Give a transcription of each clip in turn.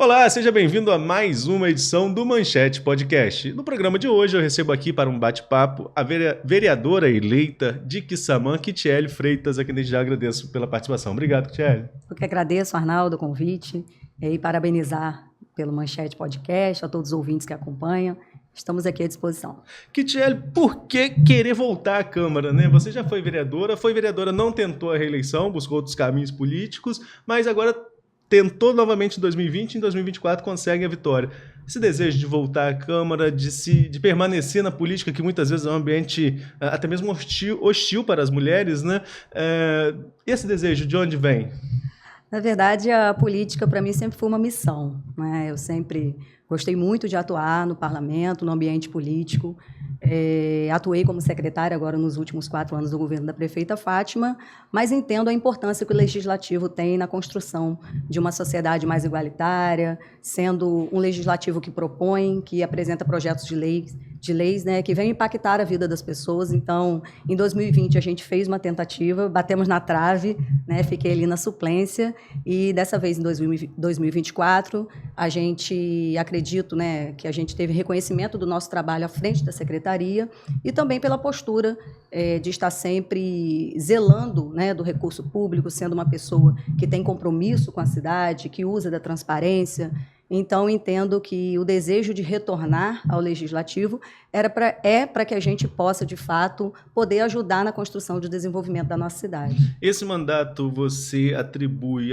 Olá, seja bem-vindo a mais uma edição do Manchete Podcast. No programa de hoje eu recebo aqui para um bate-papo a vereadora eleita de Quissamã, Kitiele Freitas, a quem desde já agradeço pela participação. Obrigado, Kitiele. Eu que agradeço, Arnaldo, o convite e parabenizar pelo Manchete Podcast, a todos os ouvintes que acompanham. Estamos aqui à disposição. Kitiele, por que querer voltar à Câmara, né? Você já foi vereadora, não tentou a reeleição, buscou outros caminhos políticos, mas agora tentou novamente em 2020 e em 2024 consegue a vitória. Esse desejo de voltar à Câmara, de permanecer na política, que muitas vezes é um ambiente até mesmo hostil para as mulheres, né? Esse desejo, de onde vem? Na verdade, a política para mim sempre foi uma missão, né? Eu sempre gostei muito de atuar no parlamento, no ambiente político. Atuei como secretária agora nos últimos 4 anos do governo da prefeita Fátima, mas entendo a importância que o legislativo tem na construção de uma sociedade mais igualitária, sendo um legislativo que propõe, que apresenta projetos de leis, né, que vêm impactar a vida das pessoas. Então, em 2020 a gente fez uma tentativa, batemos na trave, né, fiquei ali na suplência, e dessa vez em 2024 a gente, acredito, né, que a gente teve reconhecimento do nosso trabalho à frente da secretaria e também pela postura de estar sempre zelando, né, do recurso público, sendo uma pessoa que tem compromisso com a cidade, que usa da transparência. Então, entendo que o desejo de retornar ao Legislativo é para que a gente possa, de fato, poder ajudar na construção de desenvolvimento da nossa cidade. Esse mandato você atribui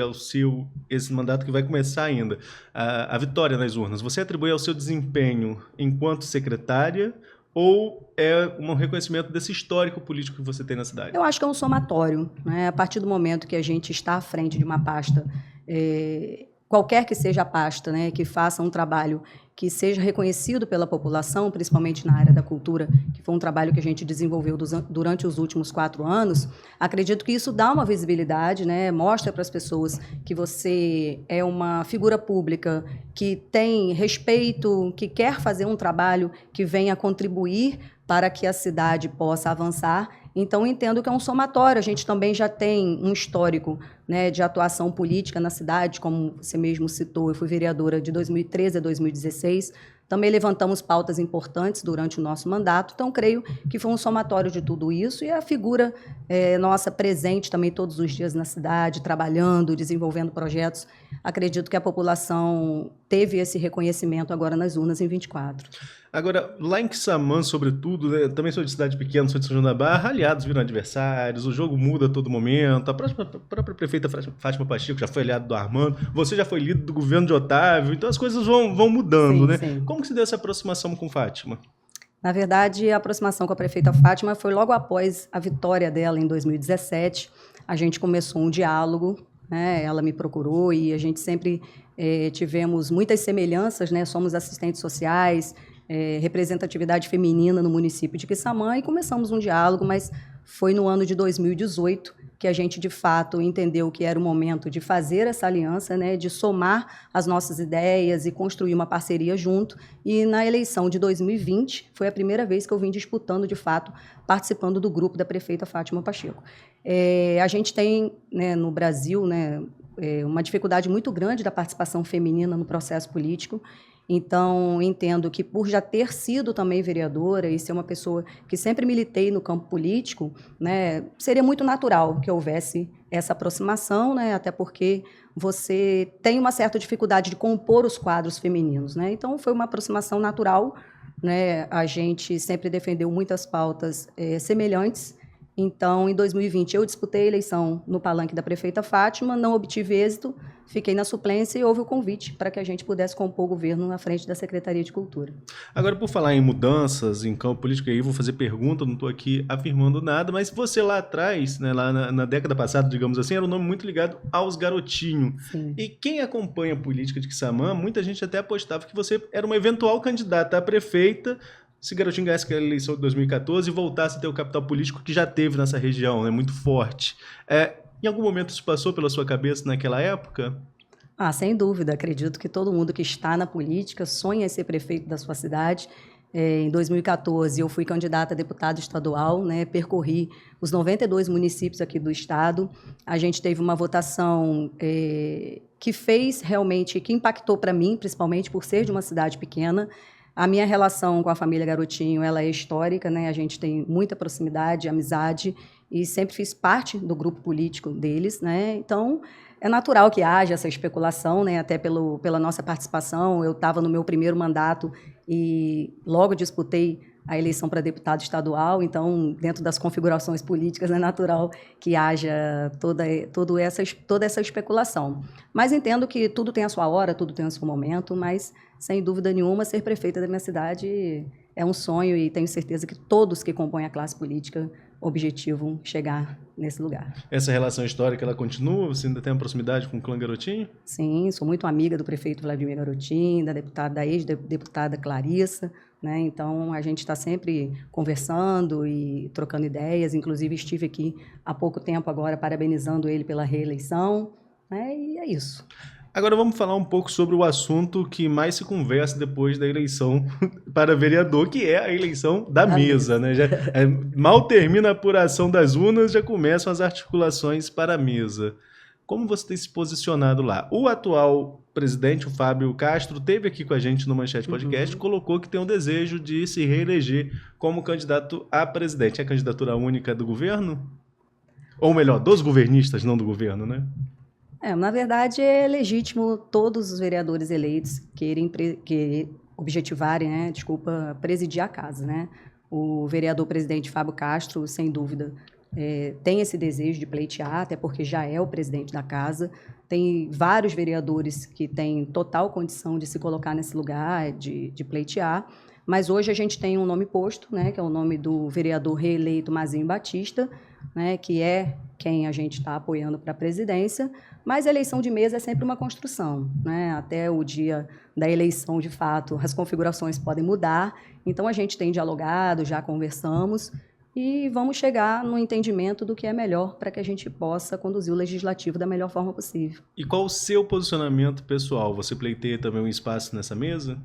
esse mandato que vai começar ainda, a vitória nas urnas, você atribui ao seu desempenho enquanto secretária ou é um reconhecimento desse histórico político que você tem na cidade? Eu acho que é um somatório, né? A partir do momento que a gente está à frente de uma pasta, qualquer que seja a pasta, né, que faça um trabalho que seja reconhecido pela população, principalmente na área da cultura, que foi um trabalho que a gente desenvolveu durante os últimos 4 anos, acredito que isso dá uma visibilidade, né, mostra para as pessoas que você é uma figura pública que tem respeito, que quer fazer um trabalho que venha contribuir para que a cidade possa avançar. Então, entendo que é um somatório. A gente também já tem um histórico, né, de atuação política na cidade, como você mesmo citou, eu fui vereadora de 2013 a 2016, também levantamos pautas importantes durante o nosso mandato, então creio que foi um somatório de tudo isso e a figura nossa presente também todos os dias na cidade, trabalhando, desenvolvendo projetos. Acredito que a população teve esse reconhecimento agora nas urnas em 24. Agora, lá em Quissamã, sobretudo, né, também sou de cidade pequena, sou de São João da Barra, aliados viram adversários, o jogo muda a todo momento, a própria prefeita Fátima Pacheco já foi aliado do Armando, você já foi líder do governo de Otávio, então as coisas vão mudando, sim, né? Sim. Como que se deu essa aproximação com Fátima? Na verdade, a aproximação com a prefeita Fátima foi logo após a vitória dela em 2017, a gente começou um diálogo, né? Ela me procurou e a gente sempre tivemos muitas semelhanças, né? Somos assistentes sociais, representatividade feminina no município de Quissamã e começamos um diálogo, mas foi no ano de 2018 que a gente, de fato, entendeu que era o momento de fazer essa aliança, né, de somar as nossas ideias e construir uma parceria junto. E na eleição de 2020 foi a primeira vez que eu vim disputando, de fato, participando do grupo da prefeita Fátima Pacheco. A gente tem, né, no Brasil, né, uma dificuldade muito grande da participação feminina no processo político. Então, entendo que por já ter sido também vereadora e ser uma pessoa que sempre militei no campo político, né, seria muito natural que houvesse essa aproximação, né, até porque você tem uma certa dificuldade de compor os quadros femininos, né? Então, foi uma aproximação natural, né? A gente sempre defendeu muitas pautas semelhantes. Então, em 2020, eu disputei a eleição no palanque da prefeita Fátima, não obtive êxito, fiquei na suplência e houve o convite para que a gente pudesse compor o governo na frente da Secretaria de Cultura. Agora, por falar em mudanças em campo político, aí vou fazer pergunta, não estou aqui afirmando nada, mas você lá atrás, né, lá na década passada, digamos assim, era um nome muito ligado aos garotinhos. Sim. E quem acompanha a política de Quissamã, muita gente até apostava que você era uma eventual candidata a prefeita, se Garotinho ganhasse aquela eleição de 2014 e voltasse a ter o capital político que já teve nessa região, né, muito forte. Em algum momento isso passou pela sua cabeça naquela época? Sem dúvida. Acredito que todo mundo que está na política sonha em ser prefeito da sua cidade. Em 2014, eu fui candidata a deputada estadual, né, percorri os 92 municípios aqui do estado. A gente teve uma votação que fez realmente, que impactou para mim, principalmente por ser de uma cidade pequena. A minha relação com a família Garotinho, ela é histórica, né? A gente tem muita proximidade, amizade, e sempre fiz parte do grupo político deles, né? Então, é natural que haja essa especulação, né? Até pela nossa participação. Eu estava no meu primeiro mandato e logo disputei a eleição para deputado estadual, então, dentro das configurações políticas, é natural que haja toda essa especulação. Mas entendo que tudo tem a sua hora, tudo tem o seu momento, mas, sem dúvida nenhuma, ser prefeita da minha cidade é um sonho e tenho certeza que todos que compõem a classe política objetivam chegar nesse lugar. Essa relação histórica, ela continua? Você ainda tem uma proximidade com o clã Garotinho? Sim, sou muito amiga do prefeito Vladimir Garotinho, da ex-deputada Clarissa, né? Então, a gente está sempre conversando e trocando ideias. Inclusive, estive aqui há pouco tempo agora parabenizando ele pela reeleição, né? E é isso. Agora vamos falar um pouco sobre o assunto que mais se conversa depois da eleição para vereador, que é a eleição da mesa, né? Mal termina a apuração das urnas, já começam as articulações para a mesa. Como você tem se posicionado lá? O atual presidente, o Fábio Castro, esteve aqui com a gente no Manchete Podcast, colocou que tem um desejo de se reeleger como candidato a presidente. É a candidatura única do governo? Ou melhor, dos governistas, não do governo, né? Na verdade, é legítimo todos os vereadores eleitos objetivarem, né, presidir a casa, né? O vereador presidente Fábio Castro, sem dúvida, tem esse desejo de pleitear, até porque já é o presidente da casa. Tem vários vereadores que têm total condição de se colocar nesse lugar, de pleitear. Mas hoje a gente tem um nome posto, né, que é o nome do vereador reeleito Mazinho Batista, né, que é quem a gente está apoiando para a presidência, mas a eleição de mesa é sempre uma construção, né? Até o dia da eleição, de fato, as configurações podem mudar, então a gente tem dialogado, já conversamos, e vamos chegar no entendimento do que é melhor para que a gente possa conduzir o legislativo da melhor forma possível. E qual o seu posicionamento pessoal? Você pleiteia também um espaço nessa mesa?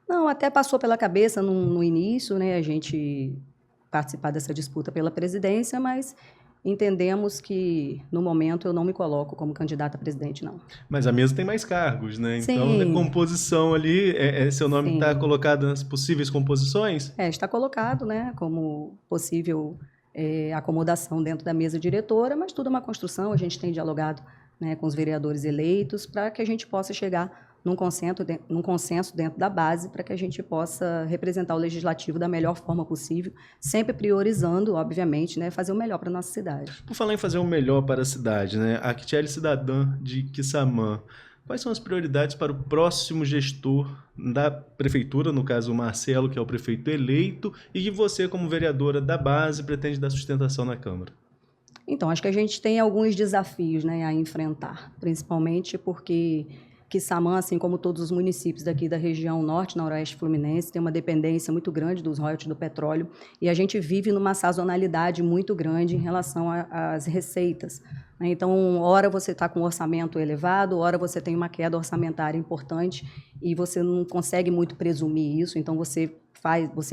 Não, até passou pela cabeça no início, né, a gente participar dessa disputa pela presidência, mas entendemos que, no momento, eu não me coloco como candidata a presidente, não. Mas a mesa tem mais cargos, né? Sim. Então, a composição ali, seu nome está colocado nas possíveis composições? Está colocado, né, como possível acomodação dentro da mesa diretora, mas tudo é uma construção, a gente tem dialogado, né, com os vereadores eleitos para que a gente possa chegar num consenso dentro da base para que a gente possa representar o legislativo da melhor forma possível, sempre priorizando, obviamente, né, fazer o melhor para a nossa cidade. Por falar em fazer o melhor para a cidade, né, a Quitiele Cidadã de Quissamã, quais são as prioridades para o próximo gestor da prefeitura, no caso o Marcelo, que é o prefeito eleito, e que você, como vereadora da base, pretende dar sustentação na Câmara? Então, acho que a gente tem alguns desafios, né, a enfrentar, principalmente porque Quissamã, assim como todos os municípios daqui da região norte, noroeste fluminense, tem uma dependência muito grande dos royalties do petróleo e a gente vive numa sazonalidade muito grande em relação às receitas. Então, ora você está com um orçamento elevado, ora você tem uma queda orçamentária importante e você não consegue muito presumir isso, então você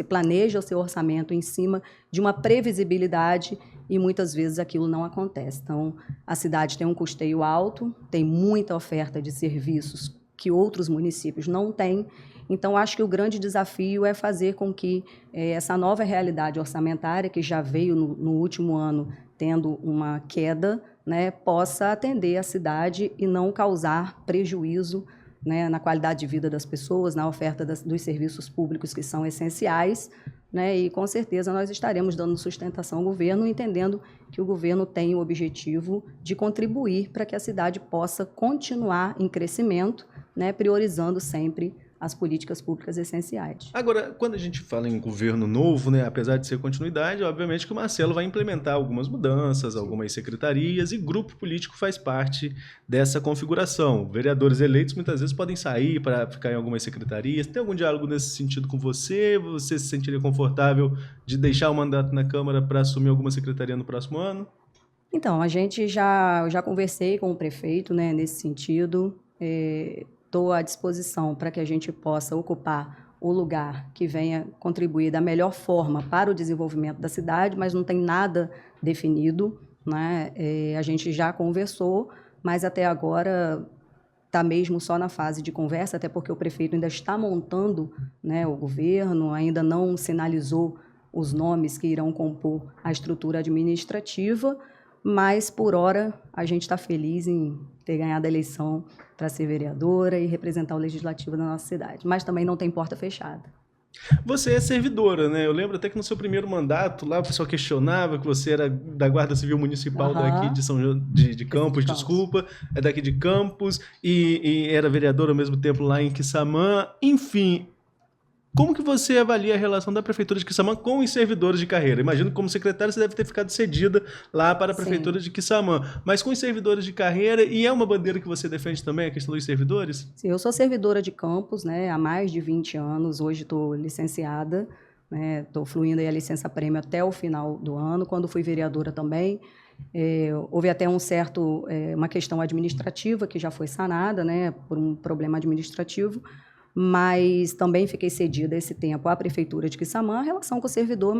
planeja o seu orçamento em cima de uma previsibilidade e muitas vezes aquilo não acontece. Então, a cidade tem um custeio alto, tem muita oferta de serviços que outros municípios não têm. Então, acho que o grande desafio é fazer com que essa nova realidade orçamentária, que já veio no último ano tendo uma queda, né, possa atender a cidade e não causar prejuízo, né, na qualidade de vida das pessoas, na oferta dos serviços públicos que são essenciais, né, e com certeza nós estaremos dando sustentação ao governo, entendendo que o governo tem o objetivo de contribuir para que a cidade possa continuar em crescimento, né, priorizando sempre as políticas públicas essenciais. Agora, quando a gente fala em governo novo, né, apesar de ser continuidade, obviamente que o Marcelo vai implementar algumas mudanças, algumas secretarias, e grupo político faz parte dessa configuração. Vereadores eleitos muitas vezes podem sair para ficar em algumas secretarias. Tem algum diálogo nesse sentido com você? Você se sentiria confortável de deixar o mandato na Câmara para assumir alguma secretaria no próximo ano? Então, eu já conversei com o prefeito, né, nesse sentido. Estou à disposição para que a gente possa ocupar o lugar que venha contribuir da melhor forma para o desenvolvimento da cidade, mas não tem nada definido, né? A gente já conversou, mas até agora está mesmo só na fase de conversa, até porque o prefeito ainda está montando, né, o governo, ainda não sinalizou os nomes que irão compor a estrutura administrativa, mas, por hora, a gente está feliz em ter ganhado a eleição para ser vereadora e representar o legislativo da nossa cidade. Mas também não tem porta fechada. Você é servidora, né? Eu lembro até que no seu primeiro mandato, lá o pessoal questionava que você era da Guarda Civil Municipal daqui de Campos, desculpa, é daqui de Campos, e era vereadora ao mesmo tempo lá em Quissamã. Enfim, como que você avalia a relação da Prefeitura de Quissamã com os servidores de carreira? Imagino que como secretária você deve ter ficado cedida lá para a Prefeitura de Quissamã, mas com os servidores de carreira, e é uma bandeira que você defende também, a questão dos servidores? Sim, eu sou servidora de Campos, né, há mais de 20 anos, hoje estou licenciada, né, estou fluindo aí a licença-prêmio até o final do ano, quando fui vereadora também. Houve até uma questão administrativa que já foi sanada, né, por um problema administrativo, mas também fiquei cedida esse tempo à Prefeitura de Quissamã. A relação com o servidor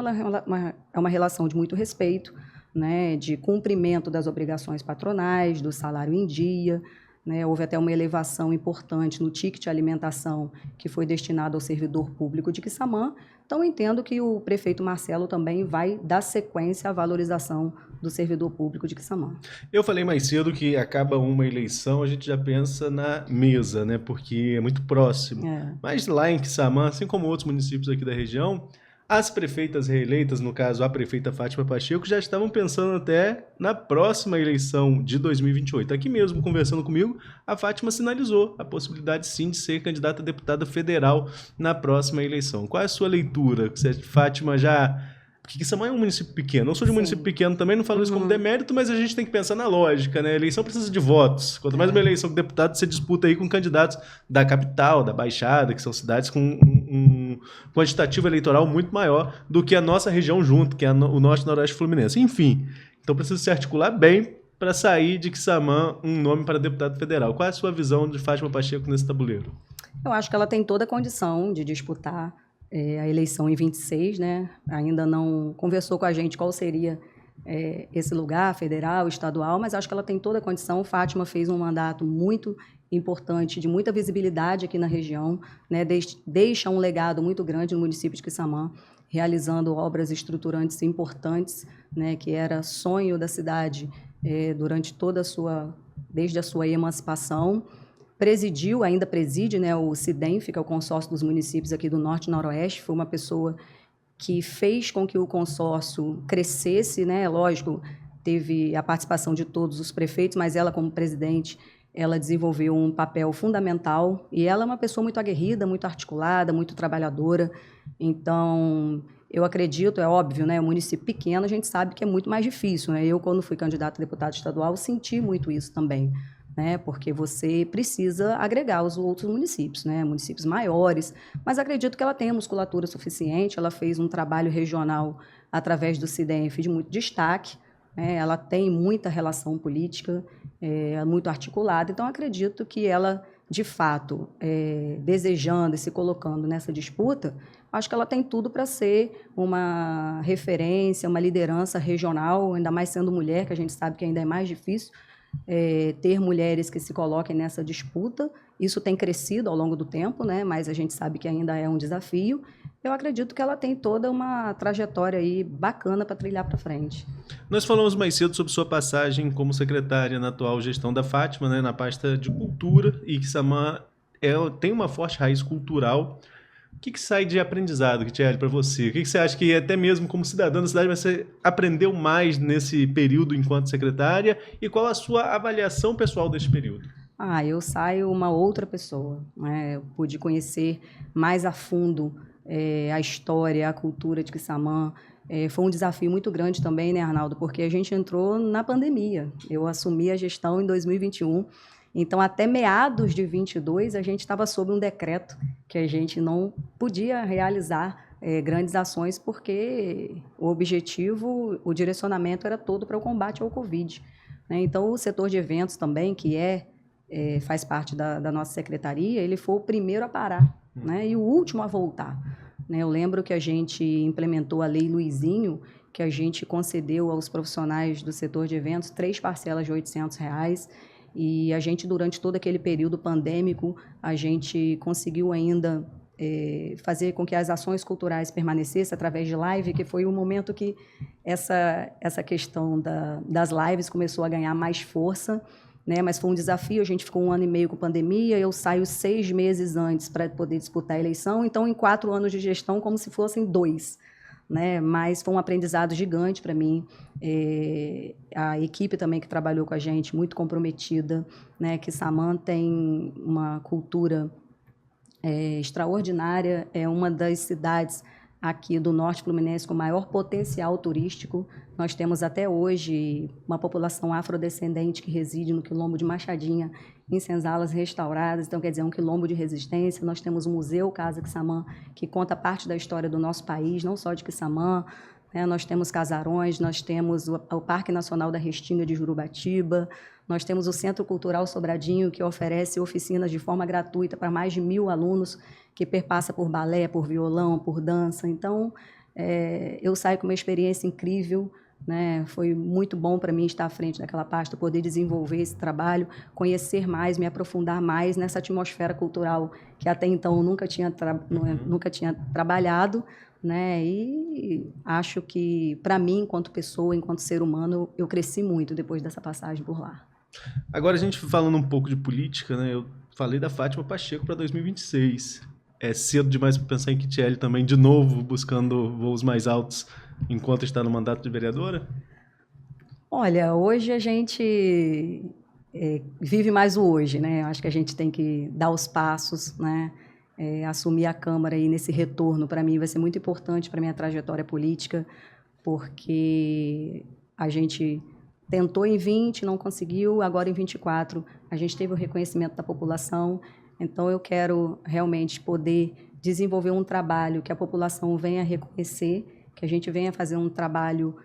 é uma relação de muito respeito, né, de cumprimento das obrigações patronais, do salário em dia, né, houve até uma elevação importante no ticket de alimentação que foi destinado ao servidor público de Quissamã. Então, entendo que o prefeito Marcelo também vai dar sequência à valorização do servidor público de Quissamã. Eu falei mais cedo que acaba uma eleição, a gente já pensa na mesa, né? Porque é muito próximo. Mas lá em Quissamã, assim como outros municípios aqui da região, as prefeitas reeleitas, no caso a prefeita Fátima Pacheco, já estavam pensando até na próxima eleição de 2028. Aqui mesmo, conversando comigo, a Fátima sinalizou a possibilidade sim de ser candidata a deputada federal na próxima eleição. Qual é a sua leitura? Fátima já... Porque Quissamã é um município pequeno. Eu sou de um município pequeno também, não falo isso como demérito, mas a gente tem que pensar na lógica, né? A eleição precisa de votos. Quanto mais uma eleição de deputado, você disputa aí com candidatos da capital, da Baixada, que são cidades com um quantitativo eleitoral muito maior do que a nossa região junto, que é o Norte e Noroeste Fluminense. Enfim, então precisa se articular bem para sair de Quissamã um nome para deputado federal. Qual é a sua visão de Fátima Pacheco nesse tabuleiro? Eu acho que ela tem toda a condição de disputar a eleição em 26, né? Ainda não conversou com a gente qual seria esse lugar, federal, estadual, mas acho que ela tem toda a condição. Fátima fez um mandato muito importante, de muita visibilidade aqui na região, né? Deixa um legado muito grande no município de Quissamã, realizando obras estruturantes importantes, né? Que era sonho da cidade durante desde a sua emancipação. Presidiu, ainda preside, né, o CIDENF, que é o consórcio dos municípios aqui do Norte e Noroeste. Foi uma pessoa que fez com que o consórcio crescesse, né? Lógico, teve a participação de todos os prefeitos, mas ela, como presidente, ela desenvolveu um papel fundamental. E ela é uma pessoa muito aguerrida, muito articulada, muito trabalhadora. Então, eu acredito, é óbvio, né? Um município pequeno, a gente sabe que é muito mais difícil, né? Eu, quando fui candidata a deputada estadual, senti muito isso também, né? Porque você precisa agregar os outros municípios, né? Municípios maiores, mas acredito que ela tem a musculatura suficiente. Ela fez um trabalho regional através do CIDENF de muito destaque, né? Ela tem muita relação política, muito articulada, então acredito que ela, de fato, desejando e se colocando nessa disputa, acho que ela tem tudo para ser uma referência, uma liderança regional, ainda mais sendo mulher, que a gente sabe que ainda é mais difícil, ter mulheres que se coloquem nessa disputa. Isso tem crescido ao longo do tempo, né? Mas a gente sabe que ainda é um desafio. Eu acredito que ela tem toda uma trajetória aí bacana para trilhar para frente. Nós falamos mais cedo sobre sua passagem como secretária na atual gestão da Fátima, né, na pasta de cultura, e Quissamã tem uma forte raiz cultural. O que sai de aprendizado, Kitiele, para você? O que você acha que, até mesmo como cidadã da cidade, você aprendeu mais nesse período enquanto secretária? E qual a sua avaliação pessoal desse período? Eu saio uma outra pessoa, né? Eu pude conhecer mais a fundo a história, a cultura de Quissamã. Foi um desafio muito grande também, né, Arnaldo? Porque a gente entrou na pandemia. Eu assumi a gestão em 2021. Então, até meados de 22, a gente estava sob um decreto que a gente não podia realizar grandes ações, porque o objetivo, o direcionamento era todo para o combate ao Covid, né? Então, o setor de eventos também, que faz parte da nossa secretaria, ele foi o primeiro a parar, né? E o último a voltar, né? Eu lembro que a gente implementou a Lei Luizinho, que a gente concedeu aos profissionais do setor de eventos 3 parcelas de R$800, e a gente, durante todo aquele período pandêmico, a gente conseguiu ainda fazer com que as ações culturais permanecessem através de live, que foi o momento que essa questão das lives começou a ganhar mais força, né? Mas foi um desafio, a gente ficou 1 ano e meio com pandemia, eu saio 6 meses antes para poder disputar a eleição, então em 4 anos de gestão, como se fossem 2. Né? Mas foi um aprendizado gigante para mim. A equipe também que trabalhou com a gente, muito comprometida, né? Que Samã tem uma cultura extraordinária, é uma das cidades aqui do Norte Fluminense com maior potencial turístico. Nós temos até hoje uma população afrodescendente que reside no quilombo de Machadinha, em senzalas restauradas, então quer dizer, um quilombo de resistência. Nós temos o Museu Casa Quissamã, que conta parte da história do nosso país, não só de Quissamã, né? Nós temos casarões, nós temos o Parque Nacional da Restinga de Jurubatiba, nós temos o Centro Cultural Sobradinho, que oferece oficinas de forma gratuita para mais de 1.000 alunos, que perpassa por balé, por violão, por dança. Então, eu saio com uma experiência incrível, né? Foi muito bom para mim estar à frente daquela pasta, poder desenvolver esse trabalho, conhecer mais, me aprofundar mais nessa atmosfera cultural que até então eu nunca tinha trabalhado, né? E acho que, para mim, enquanto pessoa, enquanto ser humano, eu cresci muito depois dessa passagem por lá. Agora, a gente falando um pouco de política, né? Eu falei da Fátima Pacheco para 2026. É cedo demais para pensar em Kichieli também, de novo, buscando voos mais altos enquanto está no mandato de vereadora? Olha, hoje a gente vive mais o hoje, né? Acho que a gente tem que dar os passos, né? Assumir a Câmara aí nesse retorno, para mim, vai ser muito importante para a minha trajetória política, porque a gente tentou em 20, não conseguiu, agora em 24 a gente teve o reconhecimento da população, então eu quero realmente poder desenvolver um trabalho que a população venha reconhecer, que a gente venha fazer um trabalho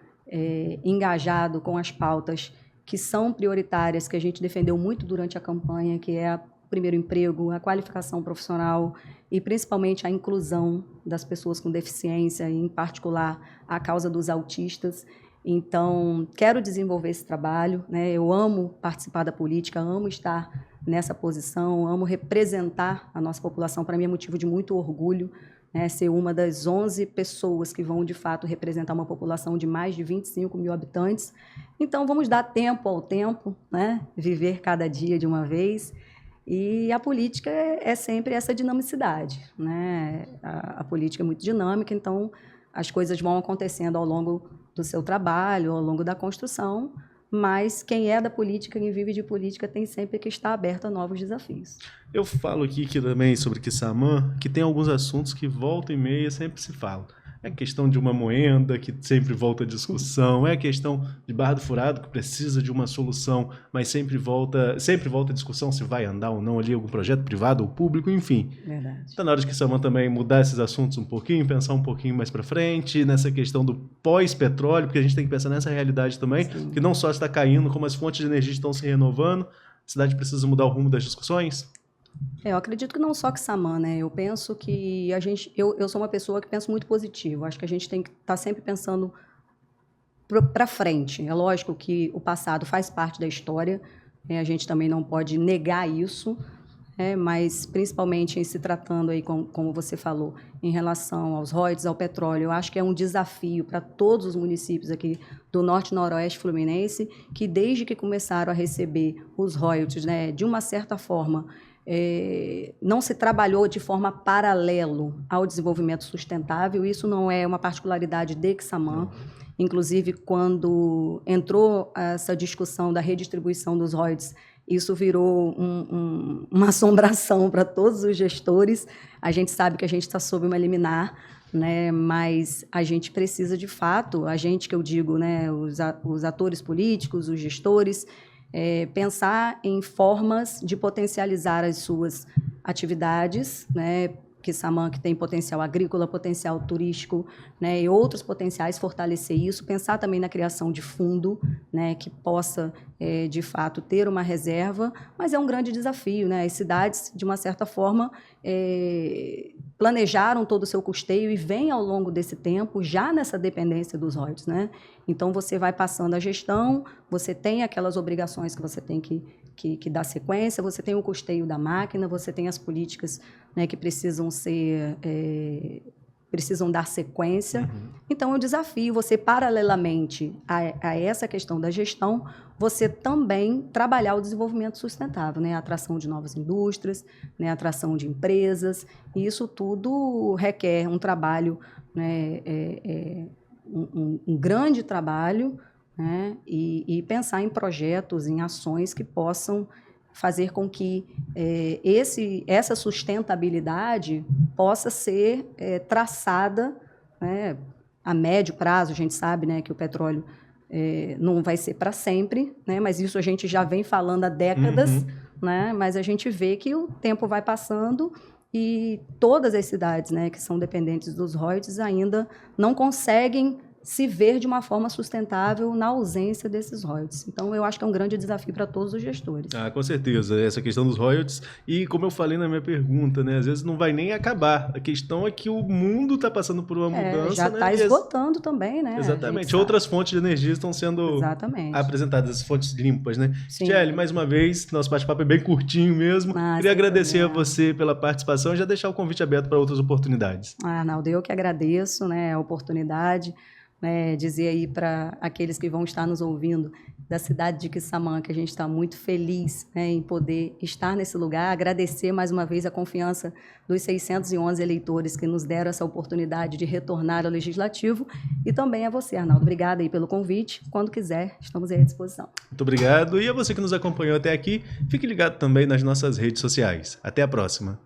engajado com as pautas que são prioritárias, que a gente defendeu muito durante a campanha, que é o primeiro emprego, a qualificação profissional e principalmente a inclusão das pessoas com deficiência, em particular a causa dos autistas. Então, quero desenvolver esse trabalho, né? Eu amo participar da política, amo estar nessa posição, amo representar a nossa população. Para mim é motivo de muito orgulho, né? Ser uma das 11 pessoas que vão, de fato, representar uma população de mais de 25 mil habitantes. Então, vamos dar tempo ao tempo, né? Viver cada dia de uma vez. E a política é sempre essa dinamicidade, né? A política é muito dinâmica, então as coisas vão acontecendo ao longo do seu trabalho, ao longo da construção, mas quem é da política, quem vive de política, tem sempre que estar aberto a novos desafios. Eu falo aqui também sobre Quissamã, que tem alguns assuntos que volta e meia sempre se fala. É a questão de uma moenda, que sempre volta a discussão, é a questão de Barra do Furado, que precisa de uma solução, mas sempre volta a discussão se vai andar ou não ali algum projeto privado ou público, enfim. Verdade. Está na hora de Quissamã também mudar esses assuntos um pouquinho, pensar um pouquinho mais para frente, nessa questão do pós-petróleo, porque a gente tem que pensar nessa realidade também, Sim. que não só está caindo, como as fontes de energia estão se renovando, a cidade precisa mudar o rumo das discussões. Eu acredito que não só Quissamã, né? Eu penso que eu sou uma pessoa que penso muito positivo. Acho que a gente tem que estar sempre pensando para frente. É lógico que o passado faz parte da história, né? A gente também não pode negar isso, né? Mas principalmente em se tratando aí, como você falou, em relação aos royalties, ao petróleo, eu acho que é um desafio para todos os municípios aqui do Norte e Noroeste Fluminense, que desde que começaram a receber os royalties, né, de uma certa forma, não se trabalhou de forma paralelo ao desenvolvimento sustentável. Isso não é uma particularidade de Quissamã. Inclusive, quando entrou essa discussão da redistribuição dos royalties, isso virou uma assombração para todos os gestores. A gente sabe que a gente está sob uma liminar, né? Mas a gente precisa, de fato, a gente que eu digo, né, os atores políticos, os gestores, pensar em formas de potencializar as suas atividades, né? Quissamã, que tem potencial agrícola, potencial turístico, né, e outros potenciais, fortalecer isso, pensar também na criação de fundo, né, que possa de fato, ter uma reserva, mas é um grande desafio, né? As cidades, de uma certa forma, planejaram todo o seu custeio e vêm ao longo desse tempo já nessa dependência dos royalties, né? Então, você vai passando a gestão, você tem aquelas obrigações que você tem que dar sequência, você tem o custeio da máquina, você tem as políticas, né, que precisam dar sequência. Uhum. Então, é um desafio você, paralelamente a essa questão da gestão, você também trabalhar o desenvolvimento sustentável, né? A atração de novas indústrias, né? A atração de empresas, e isso tudo requer um trabalho, né? Um grande trabalho, né? E pensar em projetos, em ações que possam fazer com que essa sustentabilidade possa ser traçada, né, a médio prazo. A gente sabe, né, que o petróleo não vai ser para sempre, né, mas isso a gente já vem falando há décadas, uhum, né, mas a gente vê que o tempo vai passando e todas as cidades, né, que são dependentes dos royalties ainda não conseguem se ver de uma forma sustentável na ausência desses royalties. Então, eu acho que é um grande desafio para todos os gestores. Ah, com certeza, essa questão dos royalties. E como eu falei na minha pergunta, né, às vezes não vai nem acabar. A questão é que o mundo está passando por uma mudança. Já está, né, esgotando também, né? Exatamente. Outras fontes de energia estão sendo apresentadas, as fontes limpas, né? Tiele, mais uma vez, nosso bate-papo é bem curtinho mesmo. Queria agradecer a você pela participação e já deixar o convite aberto para outras oportunidades. Arnaldo, eu que agradeço, né, a oportunidade. Dizer aí para aqueles que vão estar nos ouvindo da cidade de Quissamã que a gente está muito feliz, né, em poder estar nesse lugar, agradecer mais uma vez a confiança dos 611 eleitores que nos deram essa oportunidade de retornar ao Legislativo, e também a você, Arnaldo. Obrigada aí pelo convite. Quando quiser, estamos aí à disposição. Muito obrigado. E a você que nos acompanhou até aqui, fique ligado também nas nossas redes sociais. Até a próxima.